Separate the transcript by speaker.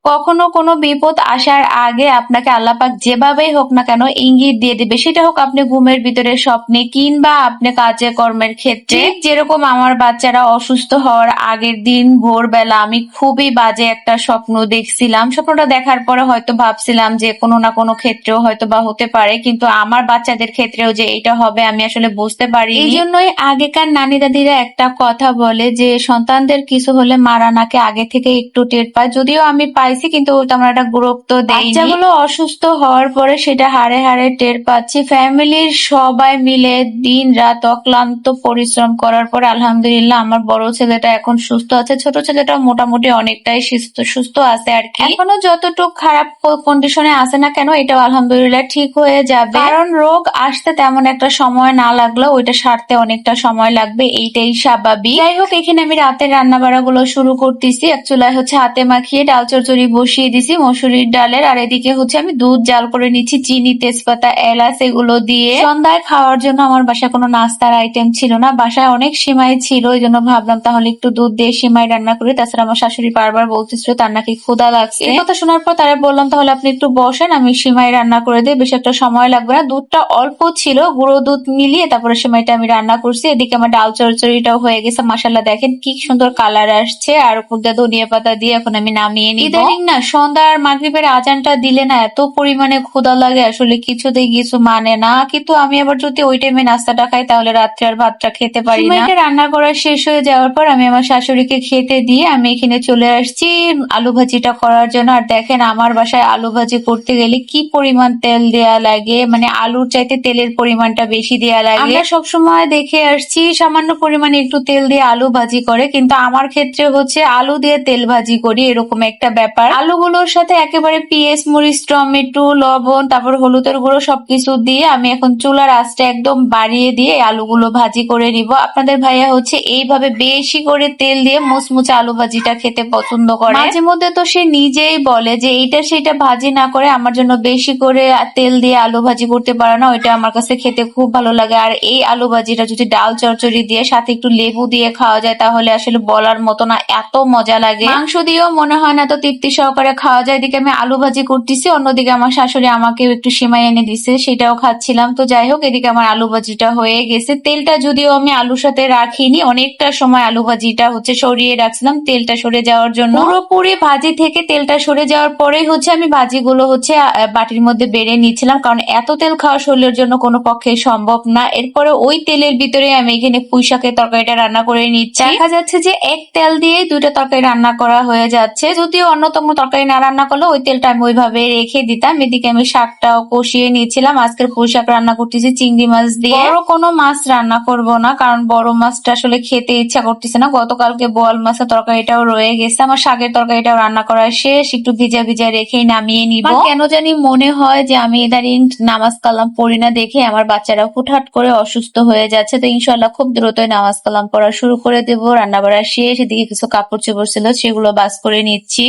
Speaker 1: কখনো কোনো বিপদ আসার আগে আপনাকে আল্লাহ পাক যেভাবেই হোক না কেন ইঙ্গিত দিয়ে দিবে, সেটা হোক আপনি ঘুমের ভিতরে, স্বপ্নে, কিংবা আপনি কাজে কর্মের ক্ষেত্রে। ঠিক যেরকম আমার বাচ্চারা অসুস্থ হওয়ার আগের দিন ভোরবেলা আমি খুবই বাজে একটা স্বপ্ন দেখছিলাম। স্বপ্নটা দেখার পরে হয়তো ভাবছিলাম যে কোনো না কোনো ক্ষেত্রেও হয়তো বা হতে পারে, কিন্তু আমার বাচ্চাদের ক্ষেত্রেও যে এটা হবে আমি আসলে বুঝতে পারিনি। এই জন্যই আগেকার নানি দাদিরা একটা কথা বলে যে সন্তানদের কিছু হলে মারা নাকি আগে থেকে একটু টের পায়। যদিও আমি পাইছি, কিন্তু তেমন একটা গুরুত্ব দেইনি। বাচ্চাগুলো অসুস্থ হওয়ার পরে সেটা হাড়ে হাড়ে টের পাচ্ছি। ফ্যামিলির সবাই মিলে দিন রাত অক্লান্ত পরিশ্রম করার পরে আলহামদুলিল্লাহ আমার বড় ছেলেটা এখন সুস্থ আছে, ছোট ছেলেটা মোটামুটি অনেকটাই সুস্থ আছে আর কি। এখনো যতটুকু খারাপ কন্ডিশনে আছে না কেন, এটাও আলহামদুলিল্লাহ ঠিক হয়ে যাবে, কারণ রোগ আসতে তেমন একটা সময় না লাগলেও ওইটা সারতে অনেকটা সময় লাগবে, এইটাই স্বাভাবিক। যাই হোক, এখানে আমি রাতের রান্না বাড়া গুলো শুরু করতেছি। এক চুলায় হচ্ছে হাতে মাখিয়ে ডাল চচ্চড়ি বসিয়ে দিছি মসুরির ডালের, আর এদিকে হচ্ছে আমি দুধ জাল করে নিচ্ছি চিনি, তেজপাতা, এলাচ এগুলো দিয়ে। সন্ধ্যায় খাওয়ার জন্য আমার বাসায় কোনো নাস্তার আইটেম ছিল না, বাসায় অনেক সিমাই ছিল, এই জন্য ভাবলাম তাহলে একটু দুধ দিয়ে সিমাই রান্না করি। তাছাড়া আমার শাশুড়ি বারবার বলতেছিল তার নাকি ক্ষুধা লাগছে। এই কথা শোনার পর তারা বললাম তাহলে আপনি একটু বসেন, আমি সিমাই রান্না করে দিই, বেশি একটা সময় লাগবে না। দুধটা অল্প ছিল, গুঁড়ো দুধ মিলিয়ে তারপরে সিমাইটা আমি রান্না করছি। এদিকে আমার ডাল চচ্চড়িটাও হয়ে গেছে, মাশাআল্লাহ দেখেন কি সুন্দর কালার আসছে, আর উপর দিয়ে ধনিয়া পাতা দিয়ে এখন আমি নামিয়ে নিব। ইদানিং না সন্ধ্যা আর মাগরিবের আজানটা দিলে না এত পরিমাণে ক্ষুধা লাগে, আসলে কিছুতেই কিছু মানে না। কিন্তু আমি আবার যদি ওই টাইমে নাস্তাটা খাই তাহলে রাত্রে আর ভাতটা খেতে পারি না। সিমাইটা রান্না করা শেষ হয়ে যাওয়ার পর আমি আমার শাশুড়িকে খেতে দিয়ে আমি এখানে চলে আসছি আলু ভাজিটা করার জন্য। আর দেখেন আমার বাসায় আলু ভাজি করতে গেলে কি পরিমাণ তেল দেয়া লাগে, মানে আলুর চাইতে তেলের পরিমাণটা বেশি দেয়া লাগে। আমরা সবসময় দেখে আসছি সামান্য পরিমাণে একটু তেল দিয়ে আলু ভাজি করে, কিন্তু আমার ক্ষেত্রে হচ্ছে আলু দিয়ে তেল ভাজি করি, এরকম একটা ব্যাপার। আলুগুলোর সাথে একেবারে পেঁয়াজ, মরিচ, টমেটো, লবণ, তারপর হলুদের গুঁড়ো সবকিছু দিয়ে আমি এখন চুলার আঁচটা একদম বাড়িয়ে দিয়ে আলুগুলো ভাজি করে নিব। আপনাদের ভাইয়া হচ্ছে এইভাবে বেশি করে তেল দিয়ে মুচমুচে আলু ভাজিটা খেতে পছন্দ করে। মাঝে মধ্যে তো সে নিজেই বলে যে এইটা সেটা ভাজি না করে আমার জন্য বেশি করে তেল দিয়ে আলু ভাজি করতে পারে না, ওইটা আমার কাছে খেতে খুব ভালো লাগে। আর এই আলু ভাজিটা যদি ডাল চচ্চড়ি দিয়ে সাথে একটু লেবু দিয়ে খাওয়া যায় তাহলে আসলে বলার মতো না, এত মজা লাগে। মাংস দিয়েও মনে হয় না তো তৃপ্তি সহকারে খাওয়া যায়। এদিকে আমি আলু ভাজি করতেছি, অন্যদিকে আমার শাশুড়ি আমাকেও একটু সিমাই এনে দিছে, সেটাও খাচ্ছিলাম। তো যাই হোক, এদিকে আমার আলু ভাজিটা হয়ে গেছে। তেলটা যদিও আমি আলুর সাথে রাখিনি, অনেকটা সময় আলু ভাজিটা হচ্ছে সরিয়ে রাখছিলাম তেলটা সরে যাওয়ার জন্য। পুরোপুরি ভাজি থেকে তেলটা সরে যাওয়ার পরেই হচ্ছে আমি ভাজিগুলো হচ্ছে বাটির মধ্যে বেড়ে নিচ্ছিলাম, কারণ এত তেল খাওয়া শরীরের জন্য কোনো পক্ষে সম্ভব না। এরপরে ওই তেলের ভিতরে আমি এখানে পুঁই শাকের তরকারিটা রান্না করে নিচ্ছি। দেখা যাচ্ছে যে এক তেল দিয়ে দুইটা তরকারি রান্না করা হয়ে যাচ্ছে। যদিও অন্যতম তরকারি না রান্না করলে ওই তেলটা আমি ওইভাবে রেখে দিতাম। এদিকে আমি শাকটাও কষিয়ে নিয়েছিলাম। আজকের পুঁই শাক রান্না করতেছি চিংড়ি মাছ দিয়ে। বড় কোনো মাছ রান্না করব না, কারণ বড় মাছটা আসলে খেতে ইচ্ছা করতেছে না। গতকালকে বোয়াল মাছের তরকারিটাও রয়ে গেছে, আমার শাকের তরকারিটাও রান্না করা শেষ, একটু ভিজা ভিজা রেখেই নামিয়ে নিব। কেন জানি মনে হয় যে আমি ইদানিং নামাজ কালাম পড়ি না দেখে আমার বাচ্চারা হুটহাট করে অসুস্থ হয়ে যাচ্ছে। তো ইনশাআল্লাহ খুব দ্রুতই নামাজ কালাম পড়া শুরু করে দেবো। রান্না বাড়া শেষ, এদিকে কিছু কাপড় চোপড় ছিল সেগুলো বাস করে নিচ্ছি।